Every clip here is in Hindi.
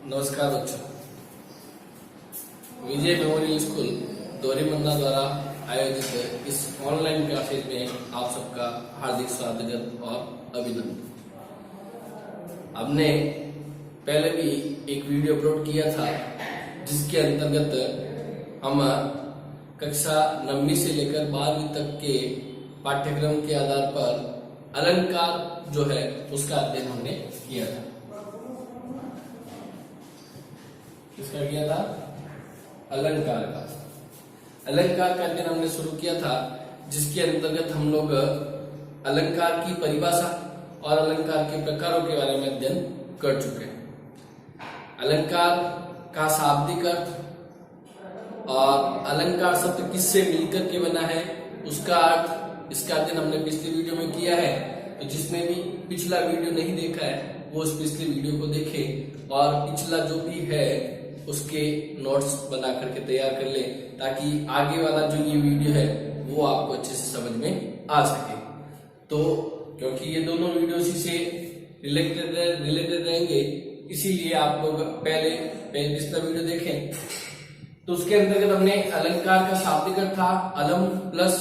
नमस्कार बच्चों, विजय मेमोरियल स्कूल दोरीमन्ना द्वारा आयोजित इस ऑनलाइन क्लासेज में आप सबका हार्दिक स्वागत और अभिनंदन। हमने पहले भी एक वीडियो अपलोड किया था जिसके अंतर्गत हम कक्षा 9वीं से लेकर 12वीं तक के पाठ्यक्रम के आधार पर अलंकार जो है उसका अध्ययन हमने किया था। किसका किया था? अलंकार का। अलंकार का अध्ययन हमने शुरू किया था जिसके अंतर्गत हम लोग अलंकार की परिभाषा और अलंकार के प्रकारों के बारे में अध्ययन कर चुके हैं। अलंकार का शाब्दिक अर्थ और अलंकार शब्द किससे मिलकर के बना है उसका अर्थ, इसका अध्ययन हमने पिछले वीडियो में किया है। तो जिसने भी पिछला वीडियो नहीं देखा है वो उस पिछले वीडियो को देखे और पिछला जो भी है उसके नोट्स बना करके तैयार कर ले ताकि आगे वाला जो ये वीडियो है वो आपको अच्छे से समझ में आ सके। तो क्योंकि ये दोनों वीडियो इसी से रिलेटेड रहेंगे इसीलिए आप लोग पहले पिछला वीडियो देखें। तो उसके अंतर्गत हमने अलंकार का शाब्दिक अर्थ था अलम प्लस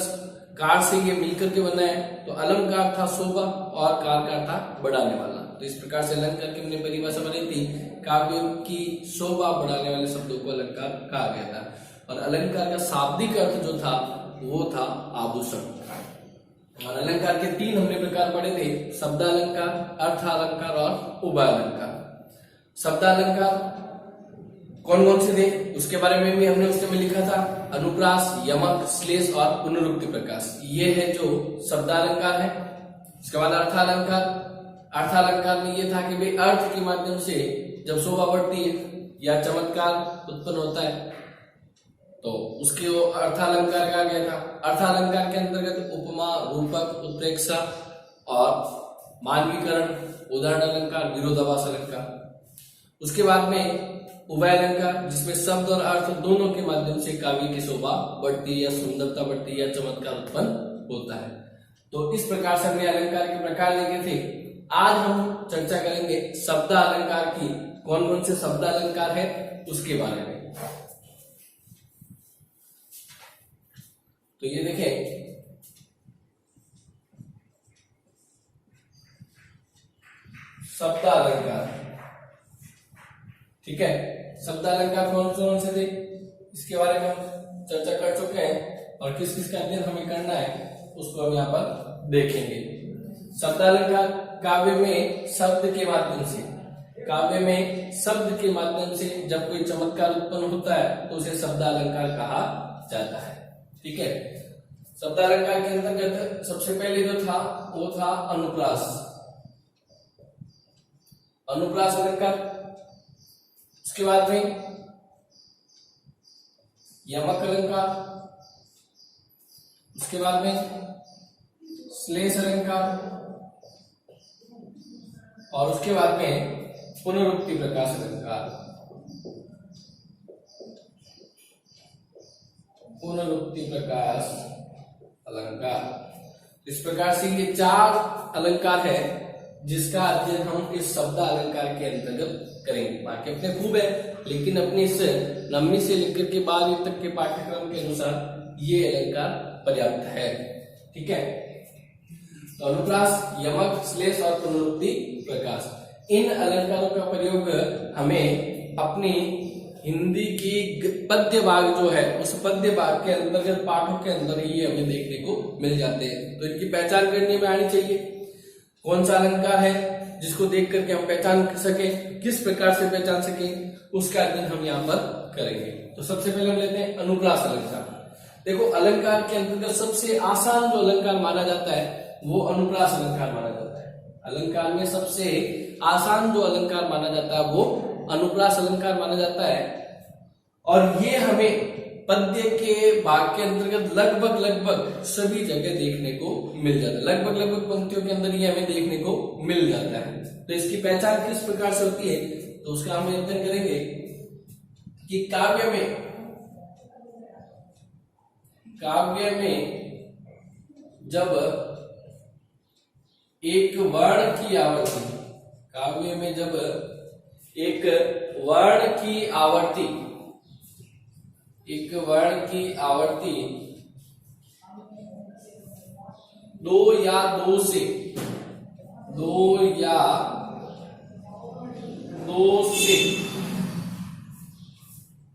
कार से ये मिलकर के बना है। तो अलंकार था शोभा और कार का था बढ़ाने वाला। तो इस प्रकार से अलंकार की हमने परिभाषा बनाई थी। काव्य की शोभा बढ़ाने वाले शब्दों को अलंकार कहा गया था। और अलंकार का शाब्दिक अर्थ जो था वो था आभूषण। और अलंकार के 3 हमने प्रकार पढ़े थे, शब्दालंकार, अर्थालंकार और उभयालंकार। शब्दालंकार कौन कौन से थे उसके बारे में भी हमने उसमें लिखा था, अनुप्रास, यमक, श्लेष और पुनरुक्ति प्रकाश। ये है जो शब्दालंकार है। इसके बाद अर्थालंकार। अर्थालंकार में ये था कि भाई अर्थ के माध्यम से जब शोभा बढ़ती है या चमत्कार उत्पन्न होता है तो उसके वो अर्थालंकार कहा गया था। अर्थालंकार के अंतर्गत उपमा, रूपक, उत्प्रेक्षा और मानवीकरण, उदाहरण अलंकार, विरोधाभास अलंकार। उसके बाद में उभयालंकार जिसमें शब्द और अर्थ दोनों के माध्यम से काव्य की शोभा बढ़ती है या सुंदरता बढ़ती है या चमत्कार उत्पन्न होता है। तो इस प्रकार से हमने अलंकार के प्रकार देखे थे। आज हम चर्चा करेंगे शब्दालंकार की, कौन कौन से शब्दालंकार है उसके बारे में। तो ये देखें, शब्दालंकार, ठीक है। शब्दालंकार कौन से थे इसके बारे में हम चर्चा कर चुके हैं और किस किस का अध्ययन हमें करना है उसको हम यहाँ पर देखेंगे। शब्दालंकार काव्य में शब्द के माध्यम से, काव्य में शब्द के माध्यम से जब कोई चमत्कार उत्पन्न होता है तो उसे शब्दालंकार कहा जाता है, ठीक है। शब्दालंकार के अंतर्गत सबसे पहले जो था वो था अनुप्रास। अनुप्रास अलंकार। उसके बाद में यमक अलंकार। उसके बाद में श्लेष अलंकार और उसके बाद में पुनरुक्ति प्रकाश अलंकार। पुनरुक्ति प्रकाश अलंकार। इस प्रकार से ये 4 अलंकार है जिसका अध्ययन हम इस शब्द अलंकार के अंतर्गत करेंगे। बाकी अपने खूब है लेकिन अपने इस 9वीं से लेकर के 12वीं तक के पाठ्यक्रम के अनुसार ये अलंकार पर्याप्त है, ठीक है। तो अनुप्रास, यमक, श्लेष और पुनरुक्ति प्रकाश, इन अलंकारों का प्रयोग हमें अपनी हिंदी की पद्य भाग जो है उस पद्य भाग के अंतर्गत पाठों के अंदर ये हमें देखने को मिल जाते हैं। तो इनकी पहचान करने में आनी चाहिए कौन सा अलंकार है जिसको देख करके हम पहचान सके, किस प्रकार से पहचान सके उसका अध्ययन हम यहाँ पर करेंगे। तो सबसे पहले हम लेते हैं अनुप्रास अलंकार। देखो, अलंकार के अंतर्गत सबसे आसान जो अलंकार माना जाता है वो अनुप्रास अलंकार माना जाता है। अलंकार में सबसे आसान जो अलंकार माना जाता है वो अनुप्रास अलंकार माना जाता है। और ये हमें पद्य के भाग के अंतर्गत लगभग सभी जगह देखने को मिल जाता है। लगभग पंक्तियों के अंदर ये हमें देखने को मिल जाता है। तो इसकी पहचान किस प्रकार से होती है तो उसका हम अध्ययन करेंगे कि काव्य में जब एक वर्ण की आवृत्ति, काव्य में जब एक वर्ण की आवर्ती, एक वर्ण की आवर्ती दो या दो से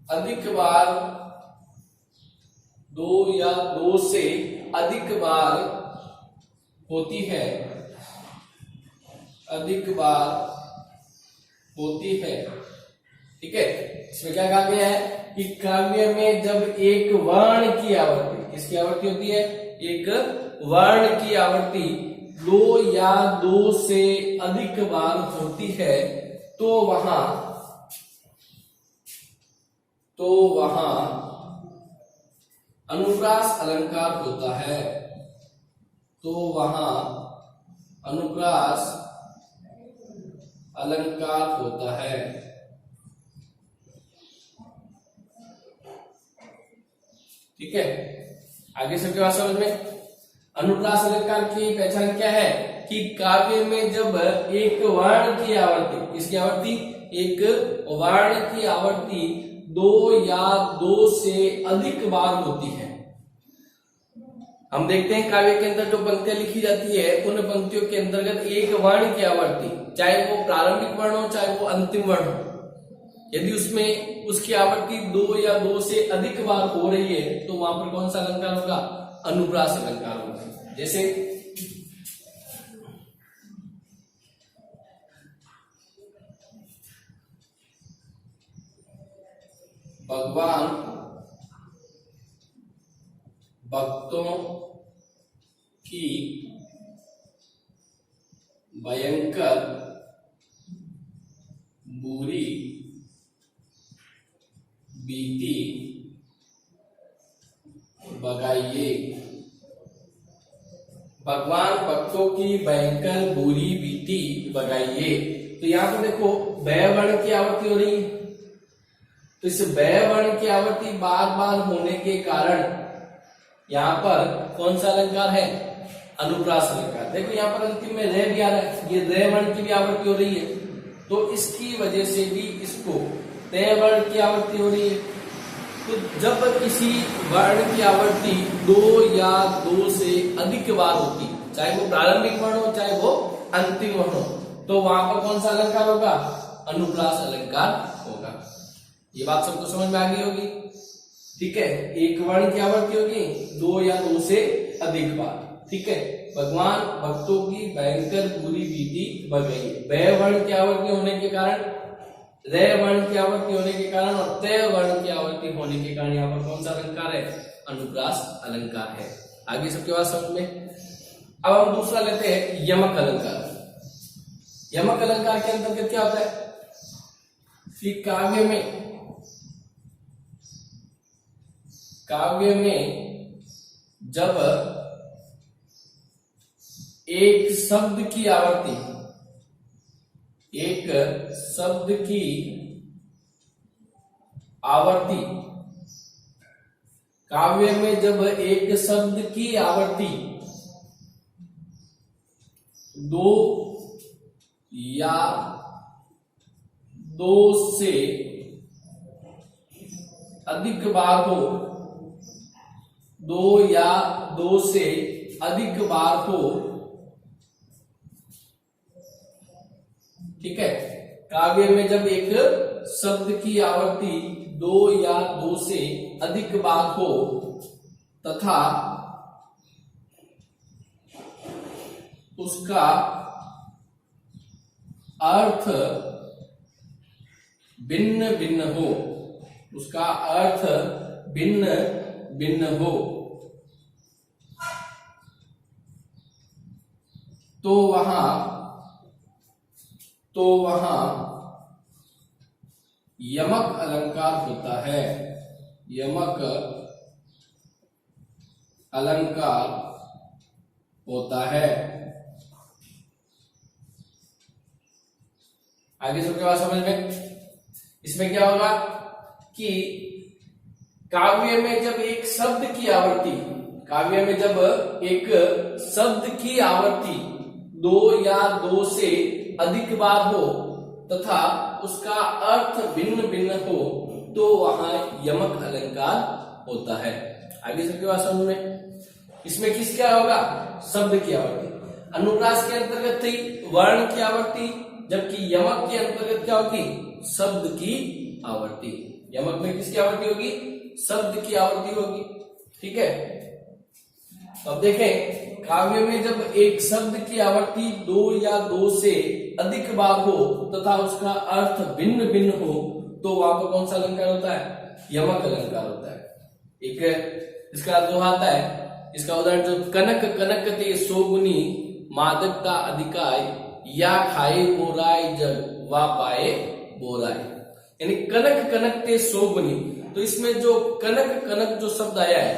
अधिक बार, दो या दो से अधिक बार होती है, अधिक बार होती है। ठीक है, इसमें क्या कहा गया है कि काव्य में जब एक वर्ण की आवृत्ति, किसकी आवृत्ति होती है, एक वर्ण की आवृत्ति दो या दो से अधिक बार होती है, तो वहां अनुप्रास अलंकार होता है, तो वहां अनुप्रास अलंकार होता है। ठीक है, आगे सबके बात समझ में। अनुप्रास अलंकार की पहचान क्या है कि काव्य में जब एक वर्ण की आवर्ती, किसकी आवर्ती, एक वर्ण की आवर्ती दो या दो से अधिक बार होती है। हम देखते हैं काव्य के अंदर जो पंक्तियां लिखी जाती है, उन पंक्तियों के अंतर्गत एक वर्ण की आवर्ती, चाहे वो प्रारंभिक वर्ण हो चाहे वो अंतिम वर्ण हो, यदि उसमें उसकी आवृत्ति दो या दो से अधिक बार हो रही है, तो वहां पर कौन सा अलंकार होगा, अनुप्रास अलंकार होगा। जैसे भगवान भक्तों की भयंकर बुरी बीती बगाइए। भगवान भक्तों की भयंकर बुरी बीती बगाइए। तो यहां पर देखो बै वर्ण की आवृत्ति हो रही है, तो इस बै वर्ण की आवृत्ति बार बार होने के कारण यहां पर कौन सा अलंकार है, अनुप्रास अलंकार। देखो यहां पर अंतिम में रे भी आ रहा है, ये रे वर्ण की भी आवृत्ति हो रही है, तो इसकी वजह से भी इसको तय वर्ण की आवृत्ति हो रही है। तो जब किसी वर्ण की आवृत्ति दो या दो से अधिक बार होती, चाहे वो प्रारंभिक वर्ण हो चाहे वो अंतिम वर्ण हो, तो वहां पर कौन सा अलंकार होगा, अनुप्रास अलंकार होगा। ये बात सबको समझ में आ गई होगी। ठीक है, एक वर्ण की आवृत्ति होगी दो या दो से अधिक बार। ठीक है, भगवान भक्तों की भयंकर बुरी बीती बगाइए। बै वर्ण की आवृत्ति होने के कारण, रे वर्ण की आवृत्ति होने के कारण और तय वर्ण की आवृत्ति होने के कारण यहाँ पर कौन सा अलंकार है, अनुप्रास अलंकार है। आगे सबके बात समझ में। अब हम दूसरा लेते हैं यमक अलंकार। यमक अलंकार के अंतर्गत क्या होता है कि काव्य में जब एक शब्द की आवृत्ति, एक शब्द की आवृत्ति, काव्य में जब एक शब्द की आवृत्ति दो या दो से अधिक बार हो, दो या दो से अधिक बार हो, ठीक है, काव्य में जब एक शब्द की आवृत्ति दो या दो से अधिक बार हो तथा उसका अर्थ भिन्न भिन्न हो, उसका अर्थ भिन्न भिन्न हो, तो वहां यमक अलंकार होता है। यमक अलंकार होता है। आगे सबके बाद समझ में। इसमें क्या होगा कि काव्य में जब एक शब्द की आवृत्ति, काव्य में जब एक शब्द की आवृत्ति दो या दो से अधिक बार हो तथा उसका अर्थ भिन्न भिन्न हो तो वहां यमक अलंकार होता है। आगे सबके पास समझ में, इसमें किस क्या होगा, शब्द की आवर्ती। अनुप्रास के अंतर्गत थी वर्ण की आवर्ती, जबकि यमक के अंतर्गत क्या होगी, शब्द की आवर्ती। यमक में किसकी आवर्ती होगी, शब्द की आवर्ती होगी। ठीक है, अब देखें काव्य में जब एक शब्द की आवर्ती दो या दो से अधिक बार हो तथा उसका अर्थ भिन्न भिन्न हो तो वहां पर कौन सा अलंकार होता है, यमक अलंकार होता है। एक इसका दोहा आता है, इसका उदाहरण जो कनक कनकते सोगुनी मादकता अधिकाय या खाए बोराय जग वा पाए बोराय, यानी कनक कनकते सोगुनी। तो इसमें जो कनक कनक जो शब्द आया है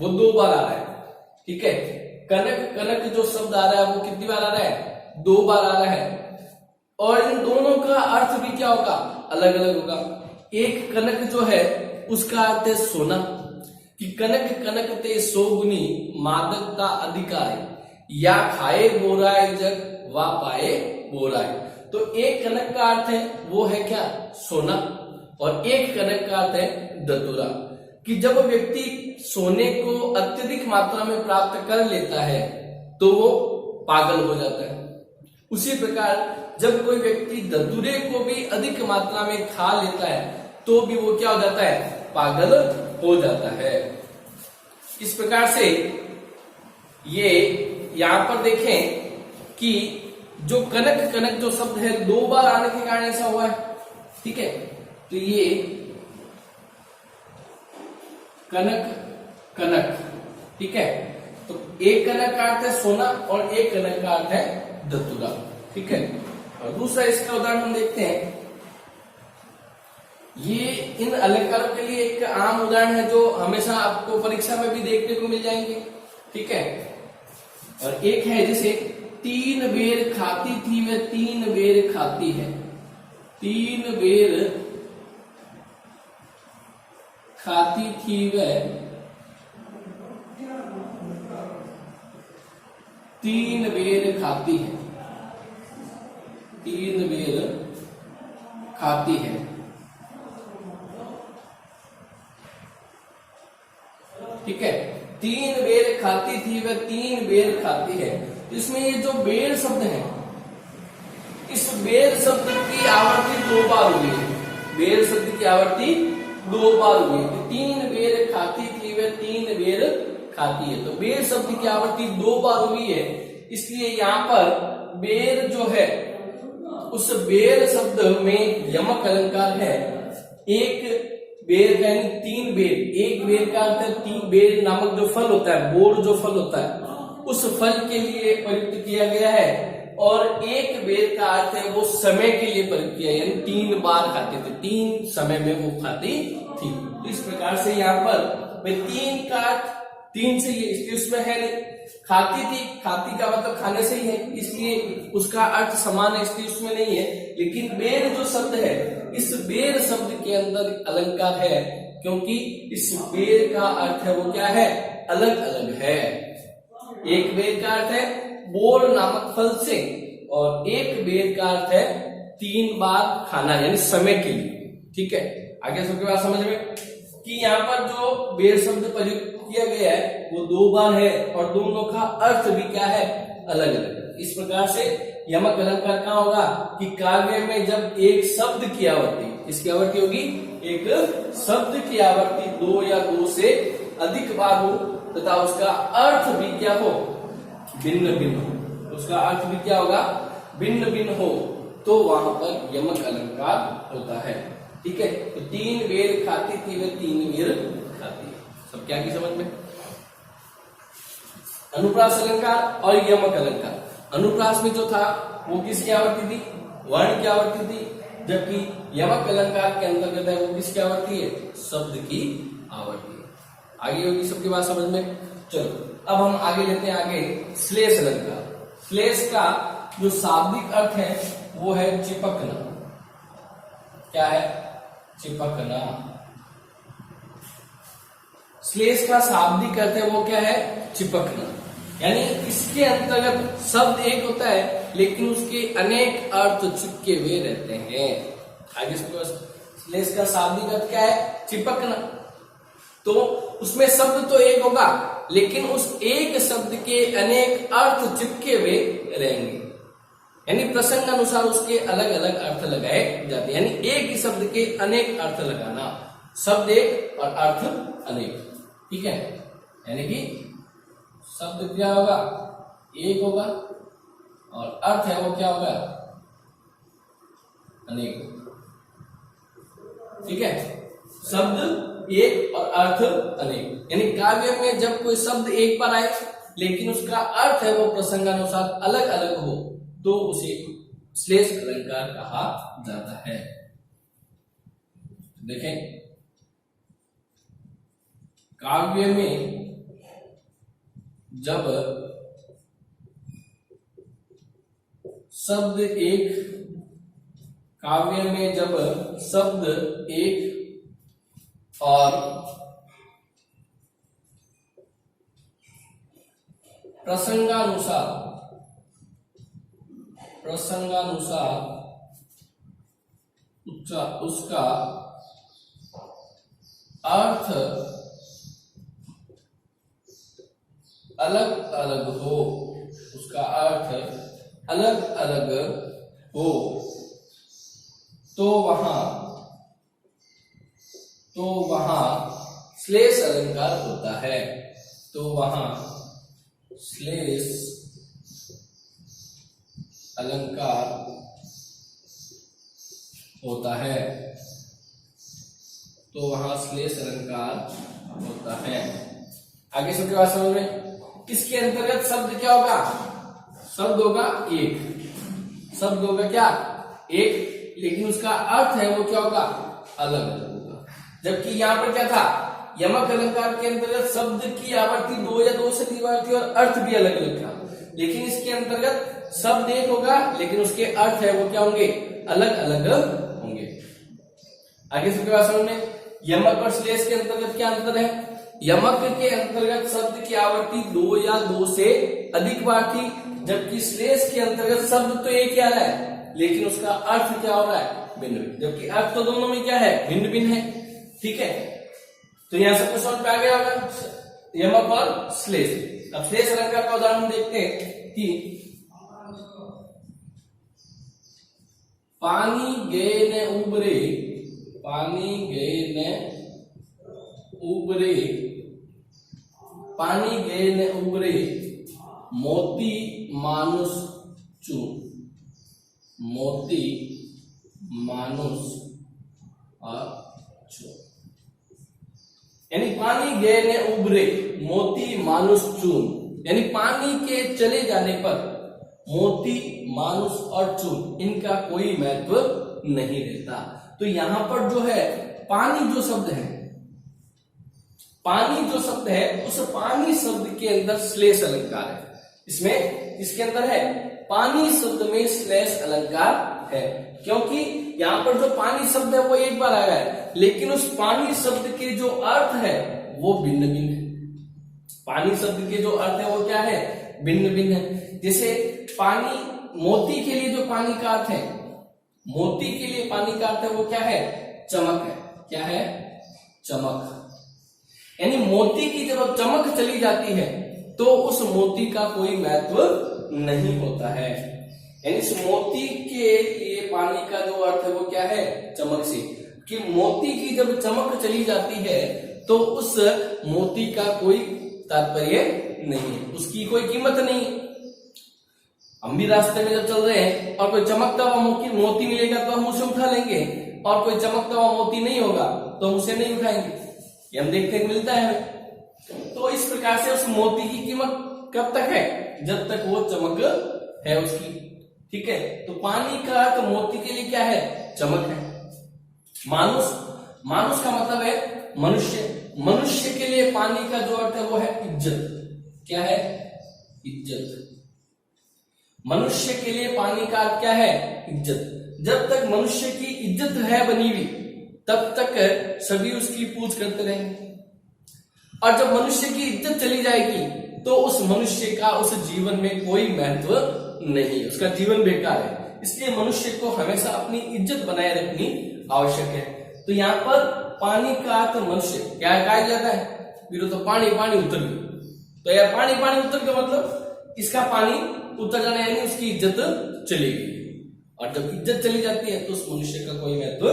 वो 2 बार आ रहा है। ठीक है, कनक कनक जो शब्द आ रहा है वो कितनी बार आ रहा है, 2 बार आ रहा है। और इन दोनों का अर्थ भी क्या होगा, अलग अलग होगा। एक कनक जो है उसका अर्थ है सोना, कि कनक कनक ते सोगुनी मादकता अधिकाय या खाए बोराय जग वा पाए बोराय। तो एक कनक का अर्थ है वो है क्या, सोना, और एक कनक का अर्थ है दतुरा, कि जब व्यक्ति सोने को अत्यधिक मात्रा में प्राप्त कर लेता है तो वो पागल हो जाता है। उसी प्रकार जब कोई व्यक्ति दतुरे को भी अधिक मात्रा में खा लेता है तो भी वो क्या हो जाता है, पागल हो जाता है। इस प्रकार से ये यहां पर देखें कि जो कनक कनक जो शब्द है 2 बार आने के कारण ऐसा हुआ है। ठीक है, तो ये कनक कनक, ठीक है, तो एक कनक का अर्थ है सोना और एक कनक का अर्थ है दतुरा। ठीक है, और दूसरा इसका उदाहरण हम देखते हैं, ये इन अलंकारों के लिए एक आम उदाहरण है जो हमेशा आपको परीक्षा में भी देखने को मिल जाएंगे। ठीक है, और एक है जैसे 3 बेर खाती थी वह 3 बेर खाती है, 3 बेर खाती थी वह 3 बेर खाती है, 3 बेर खाती है। ठीक है, 3 बेर खाती थी वह 3 बेर खाती है। इसमें ये जो बेर शब्द है, इस बेर शब्द की आवर्ती 2 बार हुई है, बेर शब्द की आवर्ती 2 बार हुई है। 3 बेर खाती थी वह 3 बेर खाती है, तो बेर शब्द की आवर्ती 2 बार हुई है, इसलिए यहाँ पर बेर जो है उस बेर शब्द में यमक अलंकार है। एक बेर का यानी 3 बेर, एक बेर का अर्थ है 3 बेर नामक जो फल होता है, बोर जो फल होता है उस फल के लिए प्रयुक्त किया गया है, और एक बेर का अर्थ है वो समय के लिए प्रयुक्त किया, यानी 3 बार खाते थे, 3 समय में वो खाती थी। तो इस प्रकार से यहाँ पर 3 का अर्थ 3 से ही, इसलिए उसमें है नहीं, खाती थी, खाती का मतलब खाने से ही है, इसलिए उसका अर्थ समान है, इसलिए उसमें नहीं है। लेकिन बेर जो शब्द है, इस बेर शब्द के अंदर अलंकार है, क्योंकि इस बेर का अर्थ है वो क्या है, अलग अलग है। एक बेर का अर्थ है बोर नामक फल से, और एक बेर का अर्थ है 3 बार खाना, यानी समय के लिए। ठीक है, आगे सबके पास समझ में कि यहाँ पर जो बेर शब्द प्रयुक्त किया गया है वो 2 बार है, और दोनों का अर्थ भी क्या है, अलग अलग। इस प्रकार से यमक अलंकार कहाँ होगा कि काव्य में जब एक शब्द की आवर्ती, इसकी आवर्ती होगी, एक शब्द की आवर्ती 2 या 2 से अधिक बार हो तथा उसका अर्थ भी क्या हो, भिन्न भिन्न हो, उसका अर्थ भी क्या होगा, भिन्न भिन्न हो, तो वहां पर यमक अलंकार होता है। ठीक है, तो 3 बेर खाती थी वह 3 बेर खाती है। सब क्या की समझ में। अनुप्रास अलंकार और यमक अलंकार। अनुप्रास में जो था वो किसकी आवर्ती थी, वर्ण की आवर्ती थी, जबकि यमक अलंकार के अंतर्गत है वो किसकी आवर्ती है, शब्द की आवर्ती है। आगे होगी सबके बात समझ में। चलो अब हम आगे लेते हैं आगे श्लेष अलंकार। श्लेष का जो शाब्दिक अर्थ है वो है चिपकना। क्या है, चिपकना। श्लेष का शाब्दिक अर्थ है वो क्या है, चिपकना, यानी इसके अंतर्गत शब्द एक होता है लेकिन उसके अनेक अर्थ चिपके हुए रहते हैं। आगे श्लेष का शाब्दिक अर्थ क्या है? चिपकना। तो उसमें शब्द तो एक होगा, लेकिन उस एक शब्द के अनेक अर्थ चिपके हुए रहेंगे, यानी प्रसंगानुसार उसके अलग अलग अर्थ लगाए जाते हैं। यानी एक ही शब्द के अनेक अर्थ लगाना, शब्द एक और अर्थ अनेक, ठीक है। यानी कि शब्द क्या होगा? एक होगा, और अर्थ है वो क्या होगा? अनेक, ठीक है। शब्द एक और अर्थ अनेक, यानी काव्य में जब कोई शब्द एक बार आए लेकिन उसका अर्थ है वो प्रसंगानुसार अलग अलग हो, तो उसे श्लेष अलंकार कहा जाता है। देखें, काव्य में जब शब्द एक, काव्य में जब शब्द एक और प्रसंगानुसार उसका अर्थ अलग अलग हो, उसका अर्थ अलग अलग हो, तो वहां श्लेष अलंकार होता है। तो वहां श्लेष अलंकार होता है। तो वहां श्लेष अलंकार होता है। आगे सबके बात समझ में, इसके अंतर्गत शब्द क्या होगा? शब्द होगा एक, शब्द होगा क्या? एक, लेकिन उसका अर्थ है वो क्या होगा? अलग अलग होगा। जबकि यहां पर क्या था? यमक अलंकार के अंतर्गत शब्द की आवर्ती दो या दो से अधिक बार थी और अर्थ भी अलग अलग था। लेकिन इसके अंतर्गत शब्द एक होगा, लेकिन उसके अर्थ है वो क्या होंगे? अलग अलग होंगे। आगे सबके बात समझ में, यमक और श्लेष के अंतर्गत क्या अंतर है? यमक के अंतर्गत शब्द की आवर्ती दो या दो से अधिक बार थी, जबकि श्लेष के अंतर्गत शब्द तो एक ही आ रहा है, लेकिन उसका अर्थ क्या हो रहा है? भिन्न भिन्न, जबकि अर्थ तो दोनों में क्या है? भिन्न भिन्न है, ठीक है। तो यहां सबको समझ में आ गया होगा यमक और श्लेष। अब श्लेष अलंकार का उदाहरण देखते हैं कि पानी गए ने उबरे, पानी गए ने उबरे, पानी गए ने उबरे, मोती मानुष चून, मोती मानुष चून। यानी पानी गए ने उबरे, मोती मानुष चून, यानी पानी के चले जाने पर मोती, मानुष और चून इनका कोई महत्व नहीं रहता। तो यहां पर जो है पानी जो शब्द है, पानी जो शब्द है, उस पानी शब्द के अंदर श्लेष अलंकार है। इसमें इसके अंदर है पानी शब्द में श्लेष अलंकार है, क्योंकि यहां पर जो पानी शब्द है वो एक बार आया है, लेकिन उस पानी शब्द के जो अर्थ है वो भिन्न भिन्न है। पानी शब्द के जो अर्थ है वो क्या है? भिन्न भिन्न है। जैसे पानी, मोती के लिए जो पानी का अर्थ है, मोती के लिए पानी का अर्थ है वो क्या है? चमक है। क्या है? चमक। यानी मोती की जब चमक चली जाती है तो उस मोती का कोई महत्व नहीं होता है। यानी इस मोती के लिए पानी का जो अर्थ है वो क्या है? चमक से, कि मोती की जब चमक चली जाती है तो उस मोती का कोई तात्पर्य नहीं, उसकी कोई कीमत नहीं। हम भी रास्ते में जब चल रहे हैं और कोई चमकता हुआ मोती मिलेगा तो हम उसे उठा लेंगे, और कोई चमकता हुआ मोती नहीं होगा तो हम उसे नहीं उठाएंगे। ये हम देखते हैं मिलता है हमें। तो इस प्रकार से उस मोती की कीमत कब तक है? जब तक वो चमक है उसकी, ठीक है। तो पानी का अर्थ मोती के लिए क्या है? चमक है। मानुष, मानुष का मतलब है मनुष्य, मनुष्य के लिए पानी का जो अर्थ है वो है इज्जत। क्या है? इज्जत। मनुष्य के लिए पानी का अर्थ क्या है? इज्जत। जब तक मनुष्य की इज्जत है बनी हुई तब तक सभी उसकी पूछ करते रहेंगे, और जब मनुष्य की इज्जत चली जाएगी तो उस मनुष्य का उस जीवन में कोई महत्व नहीं, उसका जीवन बेकार है। इसलिए मनुष्य को हमेशा अपनी इज्जत बनाए रखनी आवश्यक है। तो यहाँ पर पानी का अर्थ मनुष्य क्या कहा जाता है, फिर तो पानी पानी उतर गई। तो यह पानी पानी उतर गया मतलब इसका पानी उतर जाना यानी उसकी इज्जत चली गई। और जब इज्जत चली जाती है तो उस मनुष्य का कोई महत्व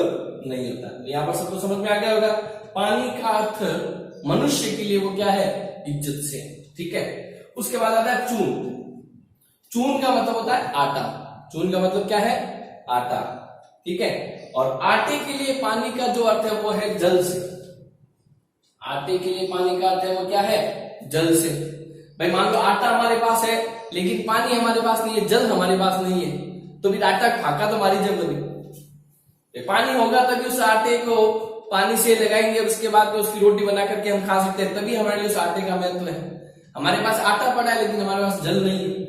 नहीं होता। तो यहाँ पर सबको समझ में आ गया होगा, पानी का अर्थ मनुष्य के लिए वो क्या है, इज्जत से। ठीक है, उसके बाद आता है चून। चून का मतलब होता है आटा। चून का मतलब क्या है, आटा। ठीक है, और आटे के लिए पानी का जो अर्थ है वो है जल से। आटे के लिए पानी का अर्थ है वो क्या है, जल से। भाई मान लो आटा हमारे पास है लेकिन पानी हमारे पास नहीं है, जल हमारे पास नहीं है, तो फिर आटा खाका तो हमारी जल लगी। पानी होगा तभी उस आटे को पानी से लगाएंगे, उसके बाद में उसकी रोटी बना करके हम खा सकते हैं, तभी हमारे लिए उस आटे का महत्व है। हमारे पास आटा पड़ा है लेकिन हमारे पास जल नहीं है,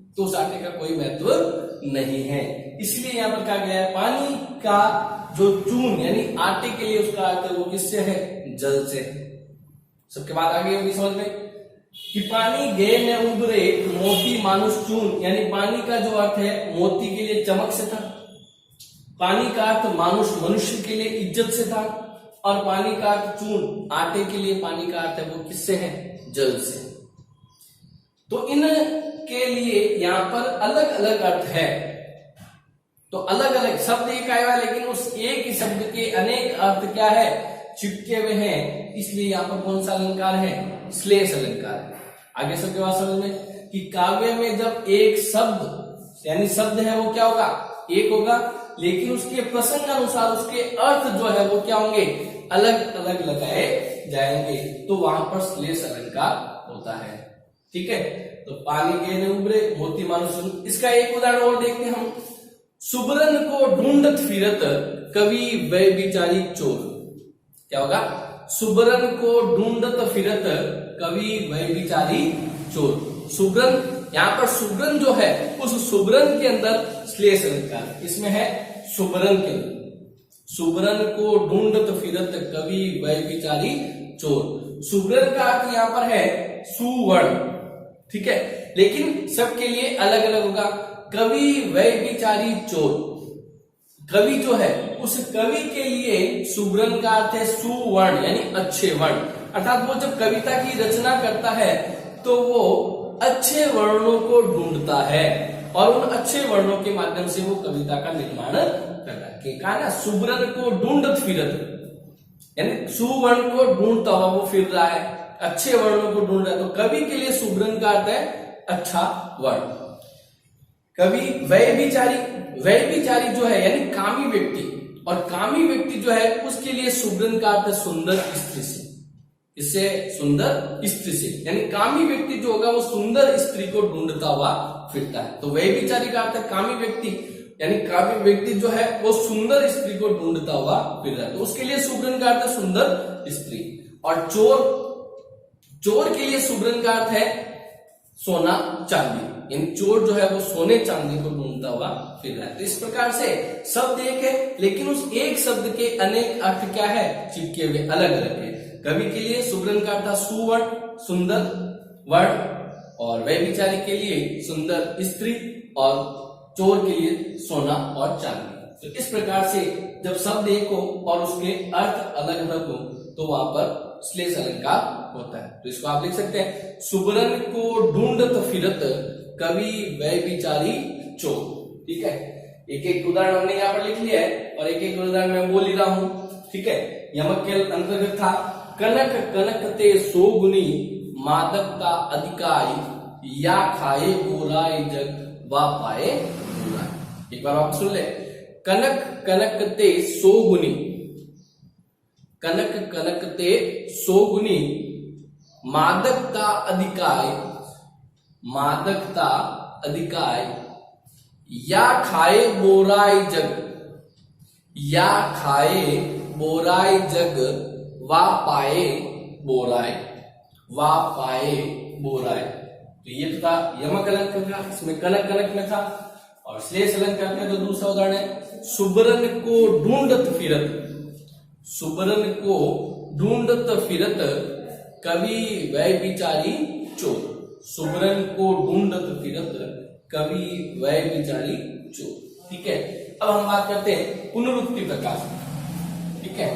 तो उस आटे का कोई महत्व नहीं है। इसलिए यहाँ पर कहा गया है पानी का जो चून यानी आटे के लिए उसका अर्थ है वो किससे है, जल से। सबके बाद आगे होगी समझ में कि पानी गे न उबरे मोती मानुष चून, यानी पानी का जो अर्थ है मोती के लिए चमक से था, पानी का अर्थ मानुष मनुष्य के लिए इज्जत से था, और पानी का अर्थ चून आटे के लिए पानी का अर्थ है वो किससे है, जल से। तो इनके लिए यहाँ पर अलग अलग अर्थ है। तो अलग अलग शब्द एक आया हुआ लेकिन उस एक ही शब्द के अनेक अर्थ क्या है, चिपके हुए हैं। इसलिए यहाँ पर कौन सा अलंकार है, श्लेष अलंकार है। आगे सबके बाद समझ में कि काव्य में जब एक शब्द यानी शब्द है वो क्या होगा, एक होगा, लेकिन उसके प्रसंग अनुसार उसके अर्थ जो है वो क्या होंगे, अलग अलग लगाए जाएंगे, तो वहां पर श्लेष अलंकार होता है। ठीक है, तो पानी गे न उबरे मोती मानुष। इसका एक उदाहरण और देखते हैं हम। सुबरन को ढूंढत फिरत कवि वै बिचारी चोर। क्या होगा, सुबरन को ढूंढत फिरत कवि वै बिचारी चोर। सुबरन, यहाँ पर सुबरन जो है उस सुबरन के अंदर श्लेष अलंकार इसमें है, सुबरन के अंदर। सुबरन को ढूंढत फिरत कवि वै बिचारी चोर। सुबरन का अर्थ यहाँ पर है सुवर्ण। ठीक है, लेकिन सबके लिए अलग अलग होगा। कवि वै बिचारी चोर, कवि जो है उस कवि के लिए सुबरन का अर्थ है सुवर्ण यानी अच्छे वर्ण, अर्थात वो जब कविता की रचना करता है तो वो अच्छे वर्णों को ढूंढता है और उन अच्छे वर्णों के माध्यम से वो कविता का निर्माण करता है। कहा ना, सुबरन को ढूंढत फिरत यानी सुवर्ण को ढूंढता हुआ वो फिर रहा है, अच्छे वर्णों को ढूंढ रहा है। तो कवि के लिए सुबरन का अर्थ है अच्छा वर्ण। कवि वै बिचारी, वै बिचारी जो है यानी कामी व्यक्ति, और कामी व्यक्ति जो है उसके लिए सुबरन का अर्थ है सुंदर स्त्री से। इससे सुंदर स्त्री से यानी कामी व्यक्ति जो होगा वो सुंदर स्त्री को ढूंढता हुआ फिरता है। तो वै बिचारी का अर्थ है कामी व्यक्ति, यानी कामी व्यक्ति जो है वो सुंदर स्त्री को ढूंढता हुआ फिर रहा है, तो उसके लिए सुबरन का अर्थ है सुंदर स्त्री। और चोर, चोर के लिए सुबरन का अर्थ है सोना चांदी, यानी चोर जो है वो सोने चांदी को ढूंढता हुआ फिर रहा है। तो इस प्रकार से शब्द एक है लेकिन उस एक शब्द के अनेक अर्थ क्या है, चिपके हुए अलग अलग है। कवि के लिए सुबरन का अर्थ सुवर्ण सुंदर वर्ण, और वै बिचारी के लिए सुंदर स्त्री, और चोर के लिए सोना और चांदी। तो इस प्रकार से जब शब्द एक हो और उसके अर्थ अलग अलग हो तो वहां पर श्लेष अलंकार होता है। तो इसको आप लिख सकते हैं, सुबरन को ढूंढत फिरत कवि वै बिचारी चोर। ठीक है, एक एक उदाहरण हमने यहाँ पर लिख लिया है और एक एक उदाहरण मैं बोल ही रहा हूं। ठीक है, यमक के अंतर्गत था कनक कनक ते सोगुनी मादकता अधिकाई या खाए गोराई जग वा पाए बुराई। एक बार आप सुन ले, कनक कनक ते सोगुनी, कनक कनक ते सोगुनी मादकता अधिकाय, मादकता अधिकाय या खाए बोराई जग, या खाए बोराई जग वा पाए बोराई, वा पाए बोराई। तो ये था यमक अलंकार का, इसमें कनक कनक में था। और श्लेष अलंकार का जो दूसरा उदाहरण है, सुबरन को ढूंढत फिरत, सुबरन को ढूंढत फिरत कवि वै बिचारी चोर। सुबरन को ढूंढत फिरत कवि वै बिचारी चोर। ठीक है, अब हम बात करते हैं पुनरुक्ति प्रकाश। ठीक है,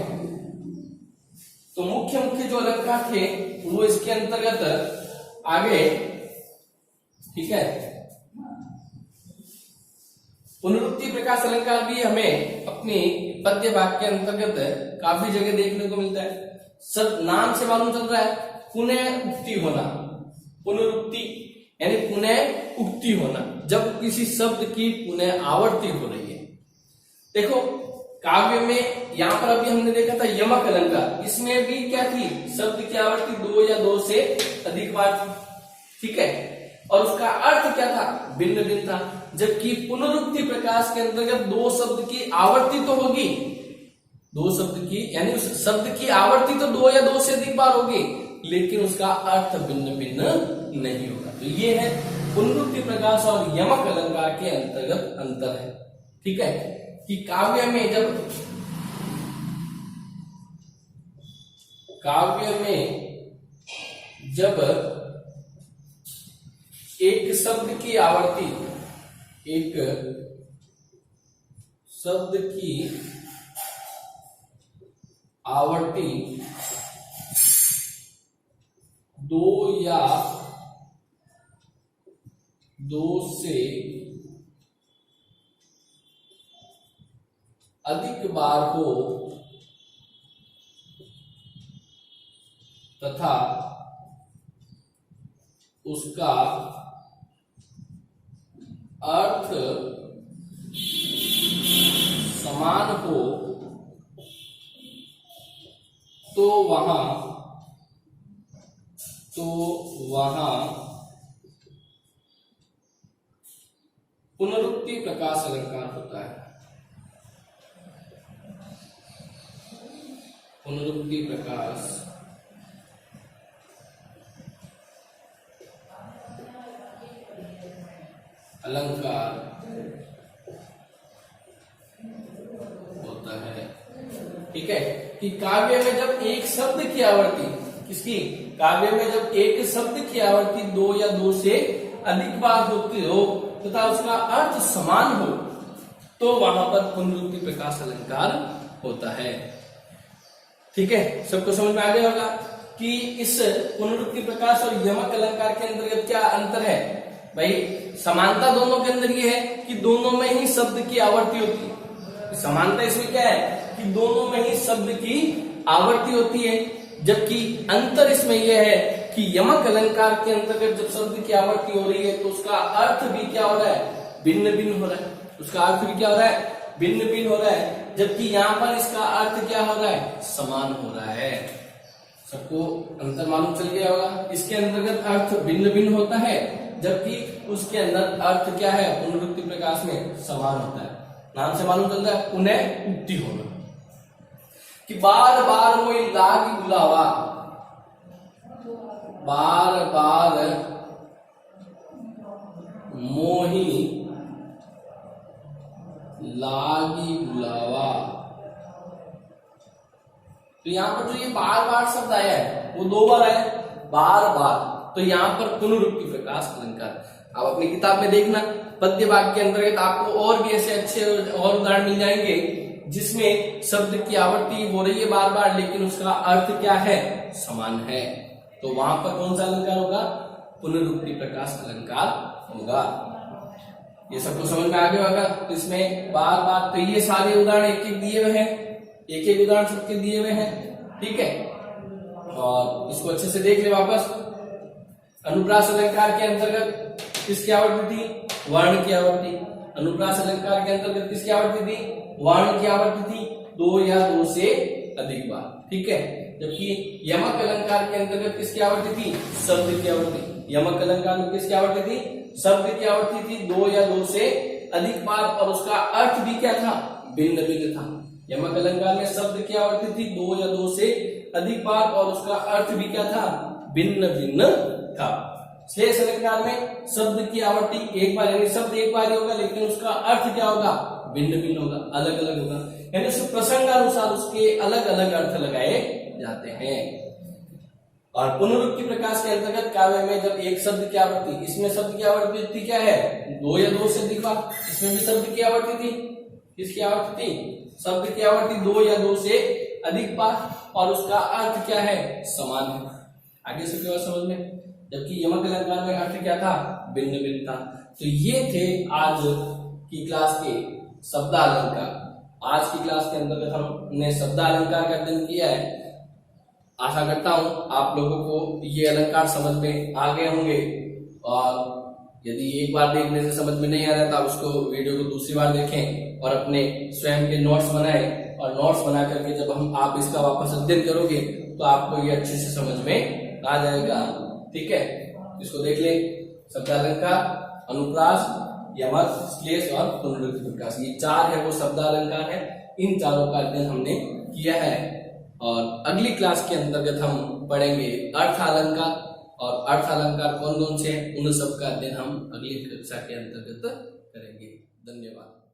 तो मुख्य मुख्य जो अलंकार थे वो इसके अंतर्गत आगे। ठीक है, पुनरुक्ति प्रकाश अलंकार भी हमें अपनी पद्य वाक्य के अंतर्गत काफी जगह देखने को मिलता है। सब नाम से मालूम चल रहा है, पुनः उक्ति होना, पुनरुक्ति यानी पुनः उक्ति होना, जब किसी शब्द की पुनः आवर्ती हो रही है। देखो काव्य में यहां पर अभी हमने देखा था यमक अलंकार, इसमें भी क्या थी, शब्द की आवर्ती 2 या 2 से अधिक बार थी। ठीक है, और उसका अर्थ क्या था, भिन्न भिन्न था। जबकि पुनरुक्ति प्रकाश के अंतर्गत 2 शब्द की आवर्ती तो होगी, 2 शब्द की यानी उस शब्द की आवर्ती तो 2 या 2 से अधिक बार होगी, लेकिन उसका अर्थ भिन्न भिन्न नहीं होगा। तो ये है पुनरुक्ति प्रकाश और यमक अलंकार के अंतर्गत अंतर है। ठीक है, कि काव्य में जब एक शब्द की आवर्ती, एक शब्द की आवर्ती 2 या 2 से अधिक बार हो तथा उसका अर्थ समान हो तो वहां पुनरुक्ति प्रकाश अलंकार होता है। पुनरुक्ति प्रकाश अलंकार होता है। ठीक है, कि काव्य में जब एक शब्द की आवर्ती, किसकी, काव्य में जब एक शब्द की आवर्ती 2 या 2 से अधिक बार होती हो तथा उसका अर्थ समान हो तो वहां पर पुनरुक्ति प्रकाश अलंकार होता है। ठीक है, सबको समझ में आ गया होगा कि इस पुनरुक्ति प्रकाश और यमक अलंकार के अंतर्गत क्या अंतर है। भाई समानता दोनों के अंदर ये है कि दोनों में ही शब्द की आवर्ती होती है। समानता इसमें क्या है कि दोनों में ही शब्द की आवर्ती होती है, जबकि अंतर इसमें यह है कि यमक अलंकार के अंतर्गत जब शब्द की आवर्ती हो रही है तो उसका अर्थ भी क्या हो रहा है, भिन्न भिन्न हो रहा है। उसका अर्थ भी क्या हो रहा है, भिन्न भिन्न हो रहा है, जबकि यहाँ पर इसका अर्थ क्या हो रहा है, समान हो रहा है। सबको अंतर मालूम चल गया होगा। इसके अंतर्गत अर्थ भिन्न भिन्न होता है, जबकि उसके अंदर अर्थ क्या है, पुनरुक्ति प्रकाश में समान होता है। नाम से मालूम चलता है पुनः उक्ति होना, कि बार बार मोई लागी बुलावा, बार बार मोही लागी बुलावा। तो यहां पर जो ये बार बार शब्द आया है वो 2 बार आया, बार बार, तो यहां पर पुनरुक्ति प्रकाश अलंकार। आप अपनी किताब में देखना, पद्य वाक्य के अंतर्गत आपको और भी ऐसे अच्छे और उदाहरण मिल जाएंगे जिसमें शब्द की आवर्ती हो रही है बार बार, लेकिन उसका अर्थ क्या है, समान है। तो वहां पर कौन सा अलंकार होगा, पुनरुक्ति प्रकाश अलंकार होगा। ये सबको समझ में आ गया होगा। तो इसमें बार बार, तो ये सारे उदाहरण एक एक दिए हुए हैं, एक एक उदाहरण सबके दिए हुए हैं। ठीक है, और इसको अच्छे से देख ले वापस। अनुप्रास अलंकार के अंतर्गत किसकी आवर्ती थी, वर्ण की आवर्ती। अनुप्रास अलंकार के अंतर्गत किसकी आवर्ती थी, वर्ण की आवर्ती थी 2 या 2 से अधिक बार। ठीक है, जबकि यमक अलंकार के अंतर्गत किसकी आवर्ती थी, शब्द की आवर्ती। यमक अलंकार में किसकी आवर्ती थी, शब्द की आवर्ती थी 2 या 2 से अधिक बार, और उसका अर्थ भी क्या था, भिन्न भिन्न था। यमक अलंकार में शब्द की आवर्ती थी 2 या 2 से अधिक बार, और उसका अर्थ भी क्या था, भिन्न भिन्न था। शेष अलंकार में शब्द की आवर्ती एक बार, यानी शब्द एक बार ही होगा, लेकिन उसका अर्थ क्या होगा, भिन्न भिन्न होगा, अलग अलग होगा, यानी उस प्रसंगानुसार उसके अलग अलग अर्थ लगाए जाते हैं। और पुनरुक्ति प्रकाश के अंतर्गत काव्य में जब एक शब्द की आवृत्ति, इसमें शब्द की आवृत्ति क्या है, 2 या 2 से अधिक बार, इसमें भी शब्द की आवृत्ति थी, किसकी आवृत्ति थी, शब्द की आवृत्ति 2 या 2 से अधिक बार, और उसका अर्थ क्या है, समान है। आगे से क्या समझ में, जबकि यमक अलंकार में अर्थ क्या था, भिन्न भिन्न था। तो ये थे आज की क्लास के शब्दालंकार। आज की क्लास के अंतर्गत हमने शब्दालंकार का अध्ययन किया है। आशा करता हूं आप लोगों को ये अलंकार समझ में आ गए होंगे, और यदि एक बार देखने से समझ में नहीं आ रहा था उसको वीडियो को दूसरी बार देखें और अपने स्वयं के नोट्स बनाएं, और नोट्स बना करके जब आप इसका वापस अध्ययन करोगे तो आपको ये अच्छे से समझ में आ जाएगा। ठीक है, इसको देख ले, शब्दालंकार, अनुप्रास, यमक, श्लेष और पुनरुक्ति प्रकाश, ये 4 है वो शब्दालंकार है। इन चारों का अध्ययन हमने किया है, और अगली क्लास के अंतर्गत हम पढ़ेंगे अर्थालंकार, और अर्थालंकार कौन कौन से हैं उन सब का अध्ययन हम अगली कक्षा के अंतर्गत करेंगे। धन्यवाद।